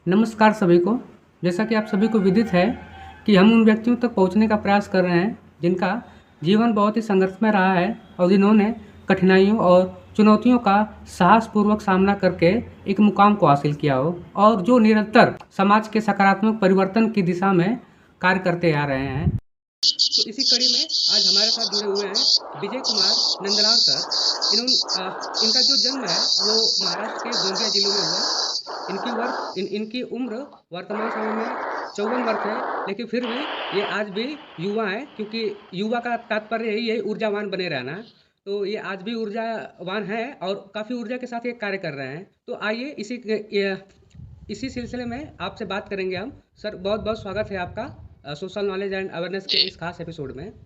नमस्कार सभी को। जैसा कि आप सभी को विदित है कि हम उन व्यक्तियों तक पहुंचने का प्रयास कर रहे हैं जिनका जीवन बहुत ही संघर्षमय रहा है और जिन्होंने कठिनाइयों और चुनौतियों का साहसपूर्वक सामना करके एक मुकाम को हासिल किया हो और जो निरंतर समाज के सकारात्मक परिवर्तन की दिशा में कार्य करते आ रहे हैं। तो इसी कड़ी में आज हमारे साथ जुड़े हुए हैं विजय कुमार नंदलाल सर। इनका जो जन्म है वो महाराष्ट्र के गोंदिया जिले में हुआ। इनकी उम्र वर्तमान समय में 54 वर्ष है, लेकिन फिर भी ये आज भी युवा हैं, क्योंकि युवा का तात्पर्य यही है ऊर्जावान बने रहना। तो ये आज भी ऊर्जावान हैं और काफ़ी ऊर्जा के साथ ये कार्य कर रहे हैं। तो आइए इसी सिलसिले में आपसे बात करेंगे हम। सर, बहुत बहुत स्वागत है आपका सोशल नॉलेज एंड अवेयरनेस के इस खास एपिसोड में। तो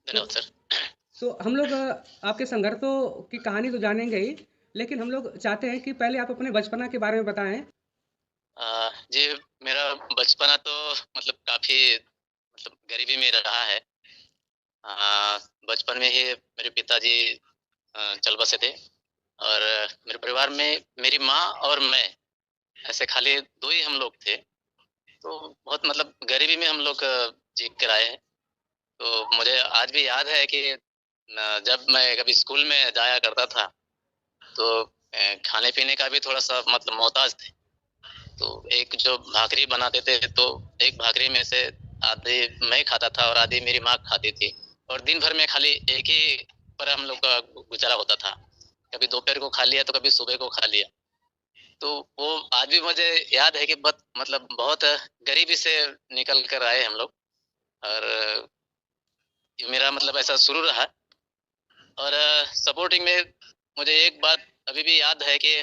धन्यवाद सर। तो हम लोग आपके संघर्षों की कहानी तो जानेंगे ही, लेकिन हम लोग चाहते हैं कि पहले आप अपने बचपना के बारे में बताएं। जी, मेरा बचपना तो मतलब काफ़ी मतलब गरीबी में रहा है। बचपन में ही मेरे पिताजी चल बसे थे और मेरे परिवार में मेरी माँ और मैं ऐसे खाली 2 ही हम लोग थे। तो बहुत मतलब गरीबी में हम लोग जी कर आए हैं। तो मुझे आज भी याद है कि जब मैं कभी स्कूल में जाया करता था, तो खाने-पीने का भी थोड़ा-सा मतलब मोहताज थे। तो एक जो भाकरी बनाते थे, तो एक भाकरी में से आधी मैं खाता था और आधी मेरी माँ खाती थी और दिन भर में खाली एक ही पर हम लोग का गुजारा होता था। कभी दोपहर को खा लिया तो कभी सुबह को खा लिया। तो वो आज भी मुझे याद है कि बहुत गरीबी से निकल कर आए हम लोग और मेरा मतलब ऐसा शुरू रहा और सपोर्टिंग में मुझे एक बात अभी भी याद है कि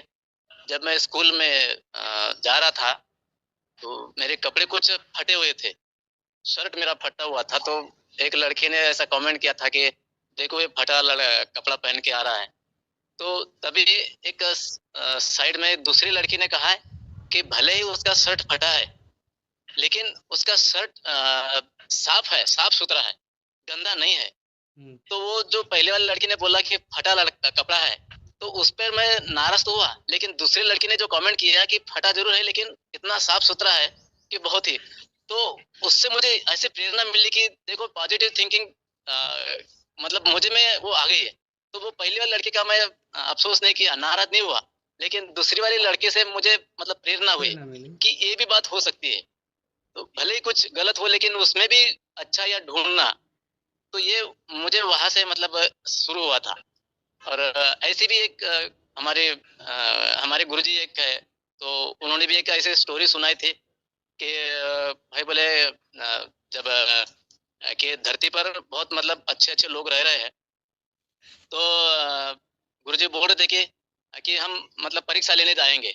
जब मैं स्कूल में जा रहा था, तो मेरे कपड़े कुछ फटे हुए थे। शर्ट मेरा फटा हुआ था, तो एक लड़की ने ऐसा कमेंट किया था कि देखो ये फटा कपड़ा पहन के आ रहा है। तो तभी एक साइड में दूसरी लड़की ने कहा है कि भले ही उसका शर्ट फटा है, लेकिन उसका शर्ट साफ है, साफ सुथरा है, गंदा नहीं है। तो वो जो पहले वाली लड़की ने बोला कि फटा कपड़ा है, तो उस पर मैं नाराज तो हुआ, लेकिन दूसरी लड़की ने जो कमेंट किया कि फटा जरूर है लेकिन इतना साफ सुथरा है कि बहुत ही, तो उससे मुझे ऐसे प्रेरणा मिली कि देखो पॉजिटिव थिंकिंग मतलब मुझे में वो आ गई है। तो वो पहली वाली लड़की का मैं अफसोस नहीं किया, नाराज नहीं हुआ, लेकिन दूसरी वाली लड़की से मुझे मतलब प्रेरणा हुई कि ये भी बात हो सकती है। तो भले ही कुछ गलत हो लेकिन उसमें भी अच्छा या ढूंढना, तो ये मुझे वहां से मतलब शुरू हुआ था। और ऐसी भी एक हमारे गुरुजी एक है, तो उन्होंने भी एक ऐसे स्टोरी सुनाई थी कि भाई बोले जब कि धरती पर बहुत मतलब अच्छे-अच्छे लोग रह रहे हैं, तो गुरुजी बोल रहे थे कि हम मतलब परीक्षा लेने जाएँगे।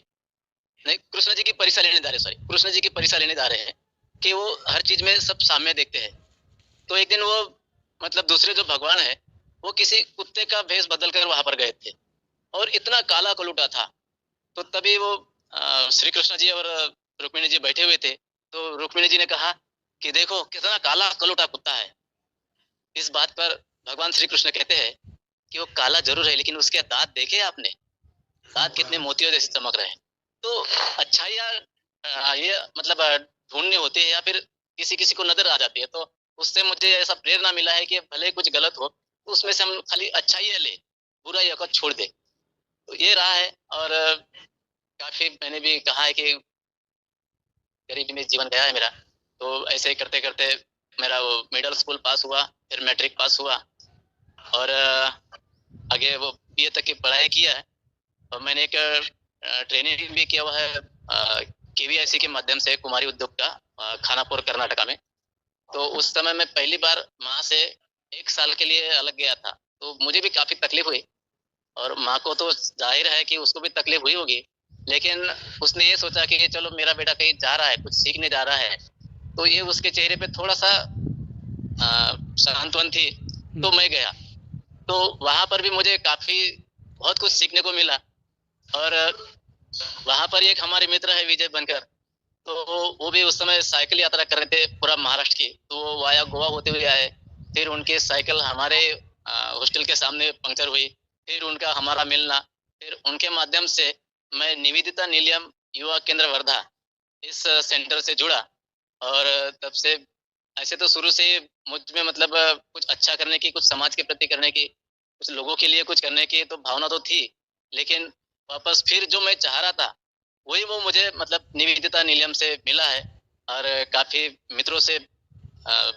नहीं, कृष्ण जी की परीक्षा लेने जा रहे, सॉरी, कृष्ण जी की परीक्षा लेने जा रहे हैं कि वो हर चीज़ में सब साम्य देखते हैं। तो एक दिन वो मतलब दूसरे जो भगवान है, वो किसी कुत्ते का भेष बदल कर वहाँ पर गए थे और इतना काला कलूटा था। तो तभी वो श्री कृष्ण जी और रुक्मिणी जी बैठे हुए थे। तो रुक्मिणी जी ने कहा कि देखो कितना काला कलूटा कुत्ता है। इस बात पर भगवान श्री कृष्ण कहते हैं कि वो काला जरूर है लेकिन उसके दांत देखे आपने? दांत कितने मोतियों जैसे चमक रहे हैं। तो अच्छाइयाँ ये मतलब ढूंढनी होती है या फिर किसी-किसी को नज़र आ जाती है। तो उससे मुझे ऐसा प्रेरणा मिला है कि भले ही कुछ गलत हो, तो उसमें से हम खाली अच्छाइयाँ लें, बुराइयों को छोड़ दें। तो ये रहा है और काफ़ी मैंने भी कहा है कि गरीबी में जीवन गया है मेरा। तो ऐसे ही करते-करते मेरा वो मिडल स्कूल पास हुआ, फिर मैट्रिक पास हुआ और आगे वो बीए तक की पढ़ाई किया है और मैंने एक ट्रेनिंग भी किया हुआ है केवीआईसी के माध्यम से कुमारी उद्योग का खानापुर कर्नाटका में। तो उस समय मैं पहली बार माँ से 1 साल के लिए अलग गया था, तो मुझे भी काफ़ी तकलीफ हुई और माँ को तो ज़ाहिर है कि उसको भी तकलीफ हुई होगी, लेकिन उसने ये सोचा कि चलो मेरा बेटा कहीं जा रहा है, कुछ सीखने जा रहा है, तो ये उसके चेहरे पे थोड़ा-सा सांत्वन थी, तो मैं गया। तो वहाँ पर भी मुझे काफ़ी बहुत कुछ सीखने को मिला और वहाँ पर एक हमारे मित्र हैं विजय बनकर, तो वो भी उस समय साइकिल यात्रा कर रहे थे पूरा महाराष्ट्र की, तो वो वाया गोवा होते हुए आए। फिर उनकी साइकिल हमारे हॉस्टल के सामने पंक्चर हुई, फिर उनका हमारा मिलना, फिर उनके माध्यम से मैं निवेदिता नीलियम युवा केंद्र वर्धा इस सेंटर से जुड़ा और तब से ऐसे तो शुरू से ही मुझ में मतलब कुछ अच्छा करने की, कुछ समाज के प्रति करने की, कुछ लोगों के लिए कुछ करने की तो भावना तो थी, लेकिन वापस फिर जो मैं चाह रहा था वही वो मुझे मतलब निवेदिता नीलम से मिला है और काफी मित्रों से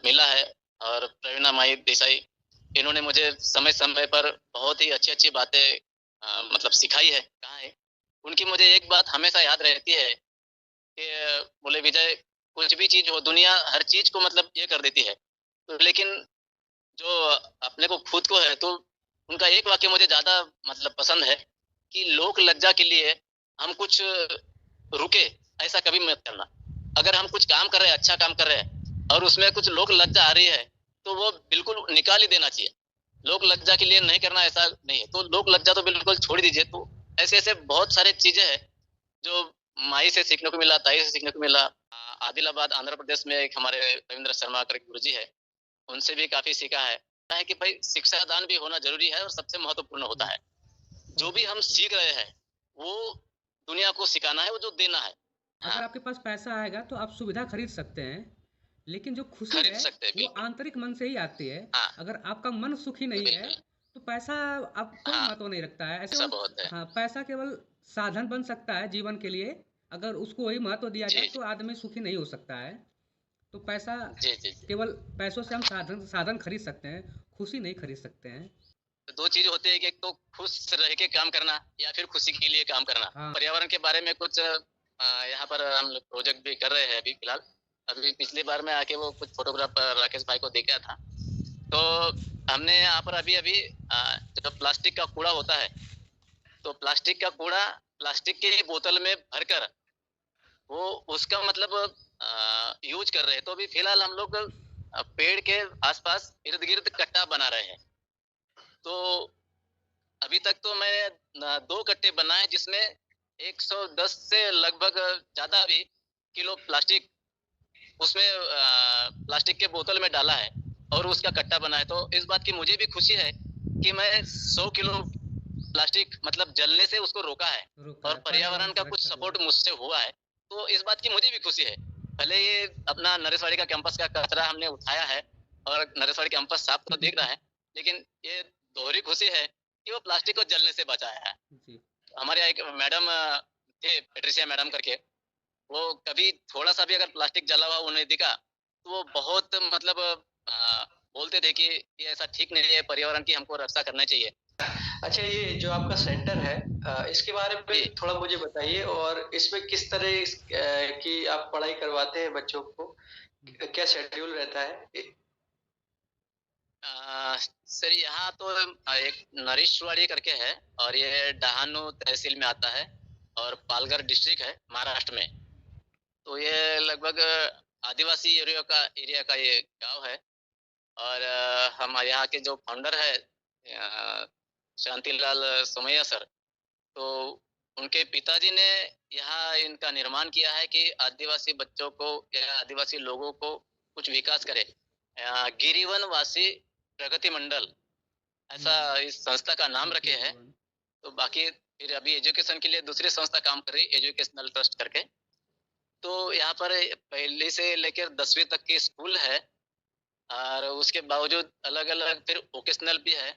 मिला है और प्रवीणा माई देसाई, इन्होंने मुझे समय समय पर बहुत ही अच्छी अच्छी बातें मतलब सिखाई है, कहा है। उनकी मुझे एक बात हमेशा याद रहती है कि बोले विजय, कुछ भी चीज हो, दुनिया हर चीज को मतलब ये कर देती है, तो लेकिन जो अपने को खुद को है, तो उनका एक वाक्य मुझे ज्यादा मतलब पसंद है कि लोक लज्जा के लिए हम कुछ रुके, ऐसा कभी मत करना। अगर हम कुछ काम कर रहे हैं, अच्छा काम कर रहे हैं और उसमें कुछ लोक लज्जा आ रही है तो वो बिल्कुल निकाल ही देना चाहिए। लोक लज्जा के लिए नहीं करना ऐसा नहीं है, तो लोक लज्जा तो बिल्कुल छोड़ दीजिए। तो ऐसे ऐसे बहुत सारे चीजें हैं जो माई से सीखने को मिला, ताई से सीखने को मिला। आदिलाबाद आंध्र प्रदेश में एक हमारे रविंद्र शर्मा करके गुरुजी है, उनसे भी काफी सीखा है कि भाई शिक्षा दान भी होना जरूरी है और सबसे महत्वपूर्ण होता है। जो भी हम सीख रहे हैं वो दुनिया को सिखाना है, वो जो देना है। अगर हाँ, आपके पास पैसा आएगा तो आप सुविधा खरीद सकते हैं, लेकिन जो खुशी खरीद है सकते हैं वो बिल्कुल। आंतरिक मन से ही आती है। हाँ, अगर आपका मन सुखी नहीं है बिल्कुल। तो पैसा आप कोई हाँ, महत्व नहीं रखता है ऐसे ऐसा केवल। बहुत है। हाँ, पैसा केवल साधन बन सकता है जीवन के लिए। अगर उसको वही महत्व दिया जी जाए तो आदमी सुखी नहीं हो सकता है। तो पैसा जी जी जी। केवल पैसों से हम साधन साधन खरीद सकते हैं, खुशी नहीं खरीद सकते हैं। तो दो चीज होती है कि एक तो खुश रह के काम करना या फिर खुशी के लिए काम करना। हाँ। पर्यावरण के बारे में कुछ यहाँ पर हम लोग प्रोजेक्ट भी कर रहे हैं अभी फिलहाल। अभी पिछली बार मैं आके वो कुछ फोटोग्राफ राकेश भाई को देखा था, तो हमने यहाँ पर अभी अभी जो प्लास्टिक का कूड़ा होता है, तो प्लास्टिक का कूड़ा प्लास्टिक के बोतल में भरकर वो उसका मतलब यूज कर रहे हैं। तो अभी फिलहाल हम लोग पेड़ के आसपास इर्द गिर्द कट्टा बना रहे हैं। तो अभी तक तो मैं 2 कट्टे बनाए जिसमें 110 से लगभग ज़्यादा भी किलो प्लास्टिक उसमें प्लास्टिक के बोतल में डाला है और उसका कट्टा बना है। तो इस बात की मुझे भी खुशी है कि मैं 100 किलो प्लास्टिक मतलब जलने से उसको रोका है रोका और है, पर्यावरण पर्यावरण का कुछ संरक्षण हुआ। सपोर्ट मुझसे हुआ है। तो इस बात की मुझे भी खुशी है। भले ये अपना नरेशवाड़ी का कैंपस का कचरा हमने उठाया है और नरेशवाड़ी कैंपस साफ तो दिख रहा है, लेकिन ये दोहरी खुशी है कि वो प्लास्टिक को जलने से बचाया है। जी। हमारे यहाँ एक मैडम थे, पेट्रिसिया मैडम करके, वो कभी थोड़ा सा भी अगर प्लास्टिक जला हुआ उन्हें दिखा तो वो बहुत मतलब बोलते थे कि ये ऐसा ठीक नहीं है, पर्यावरण की हमको रक्षा करना चाहिए। अच्छा, ये जो आपका सेंटर है इसके बारे जी। में थोड़ा मुझे बताइए और इसमें किस तरह की आप पढ़ाई करवाते हैं बच्चों को, क्या शेड्यूल रहता है? सर यहाँ तो एक नरेशवाड़ी करके है और ये डहानू तहसील में आता है और पालघर डिस्ट्रिक्ट है महाराष्ट्र में। तो ये लगभग आदिवासी एरिया का ये गांव है और हम यहाँ के जो फाउंडर है शांतिलाल सोमैया सर, तो उनके पिताजी ने यहाँ इनका निर्माण किया है कि आदिवासी बच्चों को या आदिवासी लोगों को कुछ विकास करे। गिरिवन वासी प्रगति मंडल ऐसा इस संस्था का नाम रखे है। तो बाकी फिर अभी एजुकेशन के लिए दूसरी संस्था काम कर रही है, एजुकेशनल ट्रस्ट करके। तो यहाँ पर पहले से लेकर 10वीं तक की स्कूल है और उसके बावजूद अलग अलग फिर वोकेशनल भी है,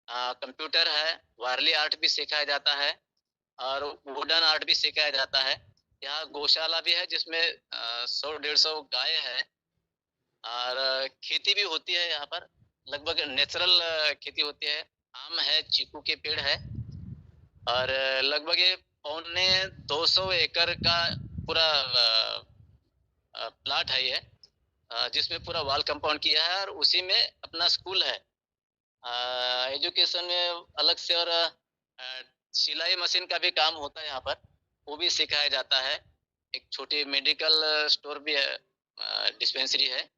कंप्यूटर है, वारली आर्ट भी सिखाया जाता है और वुडन आर्ट भी सिखाया जाता है। यहाँ गौशाला भी है जिसमें 100-150 गाय है और खेती भी होती है यहाँ पर। लगभग नेचुरल खेती होती है। आम है, चीकू के पेड़ है और लगभग ये 250 एकड़ का पूरा प्लाट है ये, जिसमें पूरा वॉल कंपाउंड किया है और उसी में अपना स्कूल है। एजुकेशन में अलग से और सिलाई मशीन का भी काम होता है यहाँ पर, वो भी सिखाया जाता है। एक छोटी मेडिकल स्टोर भी है, डिस्पेंसरी है।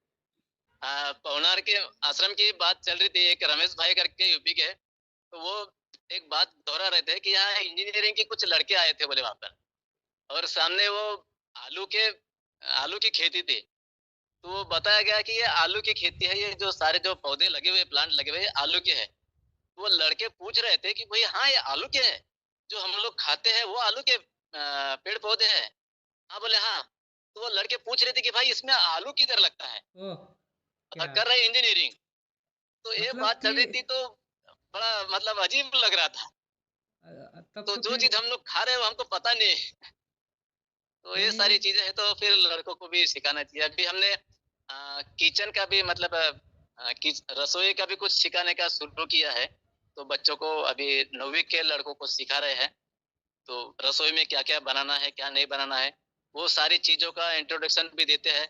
पवनार के आश्रम की बात चल रही थी, एक रमेश भाई करके यूपी के, तो वो एक बात दोहरा रहे थे कि यहाँ इंजीनियरिंग के कुछ लड़के आए थे बोले वहां पर, और सामने वो आलू की खेती थी। तो वो बताया गया कि ये आलू की खेती है, ये जो सारे जो पौधे लगे हुए प्लांट लगे हुए आलू के है। वो लड़के पूछ रहे थे कि भाई हाँ ये आलू के है, जो हम लोग खाते हैं वो आलू के पेड़ पौधे हैं? हाँ, बोले हाँ। तो वो लड़के पूछ रहे थे कि भाई इसमें आलू किधर लगता है? ओह! और क्या कर रहे इंजीनियरिंग। तो ये मतलब बात कि चल रही थी तो बड़ा मतलब अजीब लग रहा था। तब तो तो जो फिर चीज़ हम लोग खा रहे हैं वो हमको पता नहीं है। तो ये यानी सारी चीज़ें हैं तो फिर लड़कों को भी सिखाना चाहिए। अभी हमने किचन का भी मतलब रसोई का भी कुछ सिखाने का शुरू किया है। तो बच्चों को अभी 9वीं के लड़कों को सिखा रहे हैं। तो रसोई में क्या-क्या बनाना है, क्या नहीं बनाना है, वो सारी चीज़ों का इंट्रोडक्शन भी देते हैं।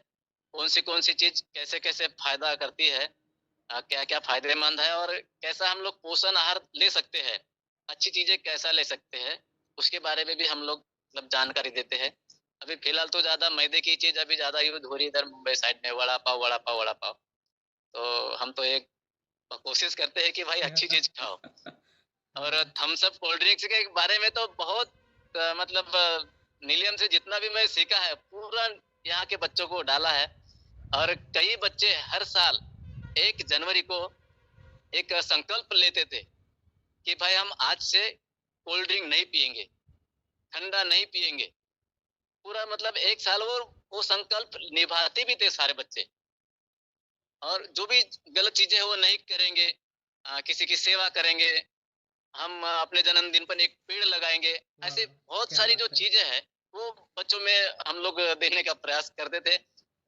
कौन सी चीज़ कैसे-कैसे फ़ायदा करती है, क्या-क्या फ़ायदेमंद है और कैसा हम लोग पोषण आहार ले सकते हैं, अच्छी चीज़ें कैसा ले सकते हैं, उसके बारे में भी हम लोग मतलब जानकारी देते हैं। अभी फ़िलहाल तो ज़्यादा मैदे की चीज़ अभी ज़्यादा यूज़ हो रही है इधर मुंबई साइड में वड़ा पाव, वड़ा पाव, वड़ा पाव। तो हम तो एक कोशिश करते हैं कि भाई अच्छी चीज़ खाओ। और हाँ, थम्स अप कोल्ड ड्रिंक्स के बारे में तो बहुत मतलब निलियन से जितना भी मैं सीखा है पूरा यहाँ के बच्चों को डाला है और कई बच्चे हर साल 1 जनवरी को एक संकल्प लेते थे कि भाई हम आज से कोल्ड ड्रिंक नहीं पिएंगे, ठंडा नहीं पिएंगे। पूरा मतलब 1 साल वो संकल्प निभाते भी थे सारे बच्चे और जो भी गलत चीजें हैं वो नहीं करेंगे, किसी की सेवा करेंगे, हम अपने जन्मदिन पर एक पेड़ लगाएँगे। वाह, ऐसे वाह! बहुत क्या सारी जो बात है। चीज़ें हैं, वो बच्चों में हम लोग देने का प्रयास करते थे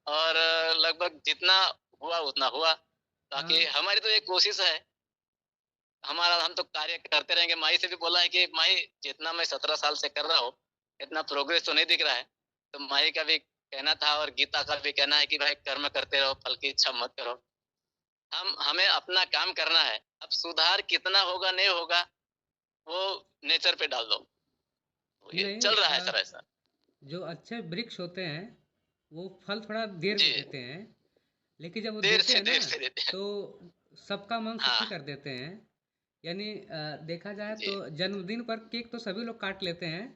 और लगभग जितना हुआ उतना हुआ। बाकी हाँ, हमारी तो एक कोशिश है, हम तो कार्य करते रहेंगे। माई से भी बोला है कि माई जितना मैं 17 साल से कर रहा हूँ, इतना प्रोग्रेस तो नहीं दिख रहा है। तो माई का भी कहना था और गीता का भी कहना है कि भाई कर्म करते रहो, फल की इच्छा मत करो। हमें अपना काम करना है। अब सुधार कितना होगा, नहीं होगा, वो नेचर पे डाल दो। तो ये नहीं चल रहा है सर ऐसा। जो अच्छे वृक्ष होते हैं, वो फल थोड़ा देर जी, में देते हैं, लेकिन जब वो देते हैं ना, देर से देते हैं। तो सबका मन सुखी हाँ, कर देते हैं। यानी देखा जाए जी। तो जन्मदिन पर केक तो सभी लोग काट लेते हैं,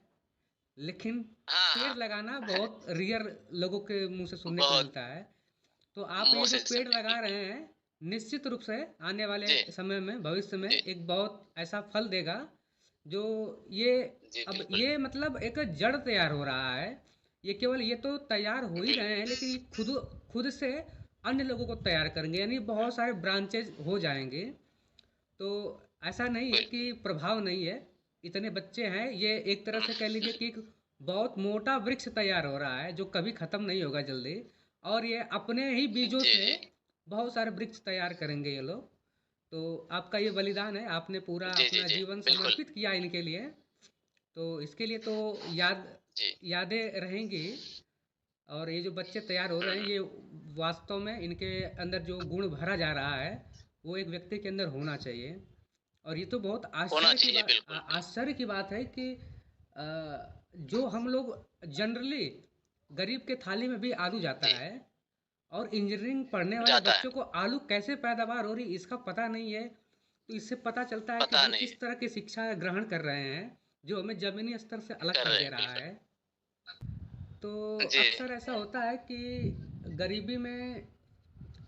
लेकिन हाँ, पेड़ हाँ। लगाना बहुत रेयर लोगों के मुंह से सुनने को बहुत मिलता है। तो आप ये जो मोसे पेड़ सुनने लगा बिल्कुल। रहे हैं, निश्चित रूप से आने वाले जी, समय में, भविष्य में जी, एक बहुत ऐसा फल देगा जो ये जी, अब बिल्कुल, ये मतलब एक जड़ तैयार हो रहा है। ये केवल ये तो तैयार हो ही रहे हैं, लेकिन ये खुद खुद से अन्य लोगों को तैयार करेंगे, यानी बहुत सारे ब्रांचेज हो जाएंगे। तो ऐसा नहीं है बिल्कुल। कि प्रभाव नहीं है, इतने बच्चे हैं, ये एक तरह से कह लीजिए कि एक बहुत मोटा वृक्ष तैयार हो रहा है जो कभी ख़त्म नहीं होगा जल्दी। और ये अपने ही बीजों जी, से जी, बहुत सारे वृक्ष तैयार करेंगे ये लोग। तो आपका ये बलिदान है, आपने पूरा जी, जी, अपना जी, जीवन बिल्कुल। समर्पित किया इनके लिए। तो इसके लिए तो याद जी। यादें रहेंगी। और ये जो बच्चे तैयार हो रहे हैं, ये वास्तव में इनके अंदर जो गुण भरा जा रहा है, वो एक व्यक्ति के अंदर होना चाहिए। और ये तो बहुत होना चाहिए, बिल्कुल, बिल्कुल। आश्चर्य की बात है कि जो हम लोग जनरली गरीब के थाली में भी आलू जाता जी, है, और इंजीनियरिंग पढ़ने वाले जाता है, बच्चों को आलू कैसे पैदावार हो रही इसका पता नहीं है। तो इससे पता चलता है कि पता हम नहीं किस तरह की शिक्षा ग्रहण कर रहे हैं, जो हमें ज़मीनी स्तर से अलग कर कर रहे दे हैं, रहा बिल्कुल। है। तो जी। अक्सर ऐसा होता है कि गरीबी में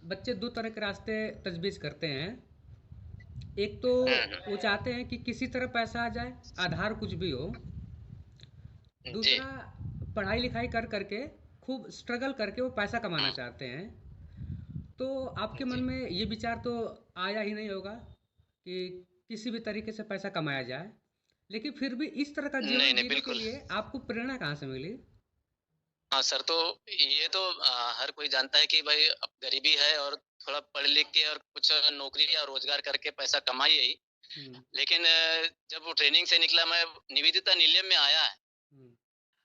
बच्चे दो तरह के रास्ते तजवीज़ करते हैं। एक तो वो हुँ, चाहते हैं कि किसी तरह पैसा आ जाए, आधार कुछ भी हो। हुँ। जी, दूसरा, पढ़ाई लिखाई कर करके खूब स्ट्रगल करके वो पैसा कमाना हुँ, चाहते हैं। तो आपके मन जी। में ये विचार तो आया ही नहीं होगा कि किसी भी तरीके से पैसा कमाया जाए, लेकिन फिर भी इस तरह का नहीं, जीवन नहीं, जीने के बिल्कुल। लिए आपको प्रेरणा कहाँ से मिली? हाँ सर, तो ये तो हर कोई जानता है कि भाई अब गरीबी है और थोड़ा पढ़ लिख के और कुछ नौकरी या रोज़गार करके पैसा कमाइए ही। हुँ, लेकिन जब वो ट्रेनिंग से निकला मैं निवेदिता निलयम में आया है हुँ,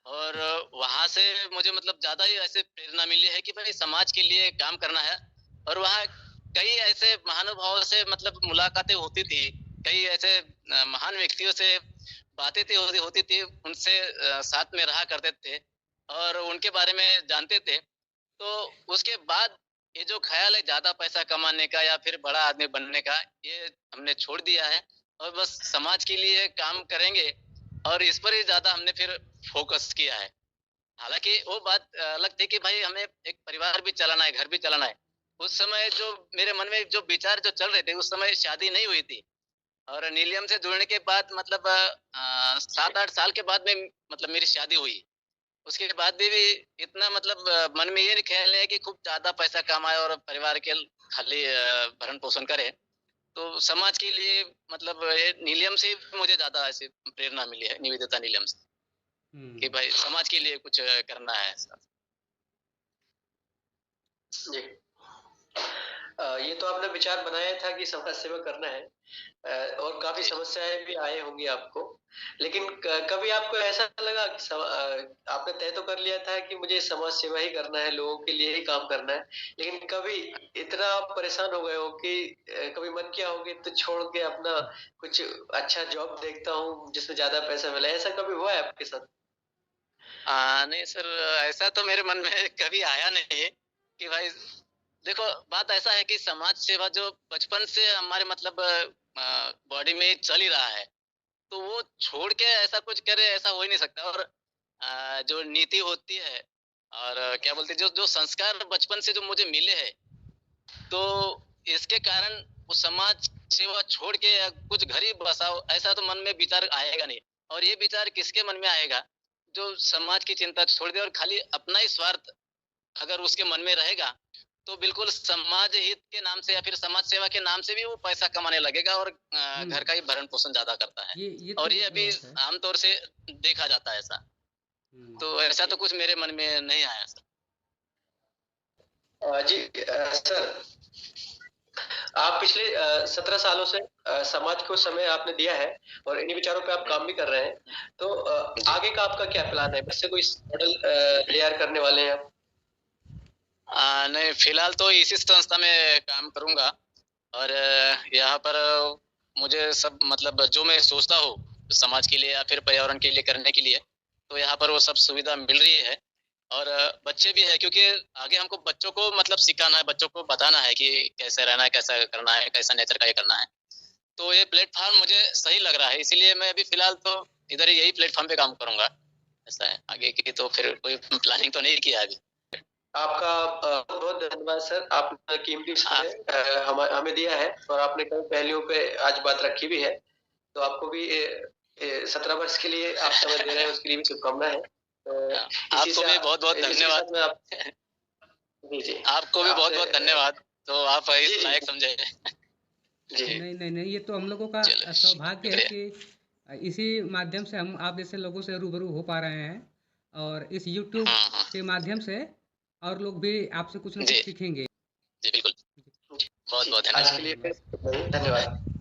और वहाँ से मुझे मतलब ज़्यादा ही ऐसे प्रेरणा मिली है कि भाई समाज के लिए काम करना है और वहाँ कई ऐसे महानुभावों से मतलब मुलाकातें होती थी, कई ऐसे महान व्यक्तियों से बातें थी होती थी, उनसे साथ में रहा करते थे और उनके बारे में जानते थे। तो उसके बाद ये जो ख़्याल है ज़्यादा पैसा कमाने का या फिर बड़ा आदमी बनने का, ये हमने छोड़ दिया है और बस समाज के लिए काम करेंगे और इस पर ही ज़्यादा हमने फिर फ़ोकस किया है। हालाँकि वो बात अलग थी कि भाई हमें एक परिवार भी चलाना है, घर भी चलाना है। उस समय जो मेरे मन में जो विचार जो चल रहे थे, उस समय शादी नहीं हुई थी और नीलियम से जुड़ने के बाद मतलब 7-8 साल के बाद में मतलब मेरी शादी हुई। उसके बाद भी इतना मतलब मन में ये ख्याल है कि खूब ज़्यादा पैसा कमाए और परिवार के खाली भरण-पोषण करे। तो समाज के लिए मतलब ये नीलियम से मुझे ज़्यादा ऐसे प्रेरणा मिली है, निवेदिता नीलियम से, कि भाई समाज के लिए कुछ करना है ऐसा। जी। ये तो आपने विचार बनाया था कि समाज सेवा करना है और काफ़ी जी। समस्याएँ भी आए होंगी आपको। लेकिन क कभी आपको ऐसा लगा कि आपने तय तो कर लिया था कि मुझे समाज सेवा ही करना है, लोगों के लिए ही काम करना है। लेकिन कभी इतना आप परेशान हो गए हो कि कभी मन किया हो कि तो छोड़ के अपना कुछ अच्छा जॉब देखता हूँ जिसमें ज़्यादा पैसा मिले, ऐसा कभी हुआ है आपके साथ? नहीं सर, ऐसा तो मेरे मन में कभी आया नहीं कि भाई देखो, बात ऐसा है कि समाज सेवा जो बचपन से हमारे मतलब बॉडी में चल ही रहा है, तो वो छोड़ के ऐसा कुछ करे ऐसा हो ही नहीं सकता। और जो नीति होती है और क्या बोलते हैं जो जो संस्कार बचपन से जो मुझे मिले हैं, तो इसके कारण वो समाज सेवा छोड़ के या कुछ घर ही बसाओ ऐसा तो मन में विचार आएगा नहीं। और ये विचार किसके मन में आएगा जो समाज की चिंता छोड़ दे और खाली अपना ही स्वार्थ अगर उसके मन में रहेगा, तो बिल्कुल समाज हित के नाम से या फिर समाज सेवा के नाम से भी वो पैसा कमाने लगेगा और घर का ही भरण पोषण ज्यादा करता है। ये और तो ये अभी बात है। आमतौर से देखा जाता है ऐसा। तो ऐसा तो कुछ मेरे मन में नहीं आया सर। जी सर, आप पिछले 17 सालों से समाज को समय आपने दिया है और इन्हीं विचारों पे आप काम भी कर रहे हैं। तो जी। आगे का आपका क्या प्लान है? इससे कोई मॉडल तैयार करने वाले हैं आप? नहीं, फिलहाल तो इसी संस्था में काम करूंगा और यहाँ पर मुझे सब मतलब जो मैं सोचता हूँ समाज के लिए या फिर पर्यावरण के लिए करने के लिए, तो यहाँ पर वो सब सुविधा मिल रही है। और बच्चे भी है क्योंकि आगे हमको बच्चों को मतलब सिखाना है, बच्चों को बताना है कि कैसे रहना है, कैसा करना है, कैसा नेचर का ये करना है। तो ये प्लेटफॉर्म मुझे सही लग रहा है, इसीलिए मैं अभी फिलहाल तो इधर यही प्लेटफॉर्म पे काम करूंगा। ऐसा है, आगे की तो फिर कोई प्लानिंग तो नहीं किया अभी। आपका बहुत धन्यवाद सर। आपने कीमती हाँ, समय हमें दिया है और आपने कई पहलुओं पे आज बात रखी भी है। तो आपको भी 17 वर्ष के लिए आप समय दे रहे हैं उसके लिए भी शुभकामनाएँ। तो इसी आपको से भी बहुत-बहुत इसी के साथ धन्यवाद। मैं आप जी, जी। आपको भी आपसे बहुत-बहुत धन्यवाद। तो आप जी, इस जी। लायक समझे। जी। नहीं, नहीं, नहीं, ये तो हम लोगों का चलो, सौभाग्य है शुक्रिया। कि इसी माध्यम से हम आप जैसे लोगों से रूबरू हो पा रहे हैं और इस यूट्यूब हाँ, हाँ। के माध्यम से और लोग भी आपसे कुछ न जी, कुछ सीखेंगे। जी बिल्कुल। जी, बहुत-बहुत आज धन्यवाद। के लिए धन्यवाद। फिर धन्यवाद।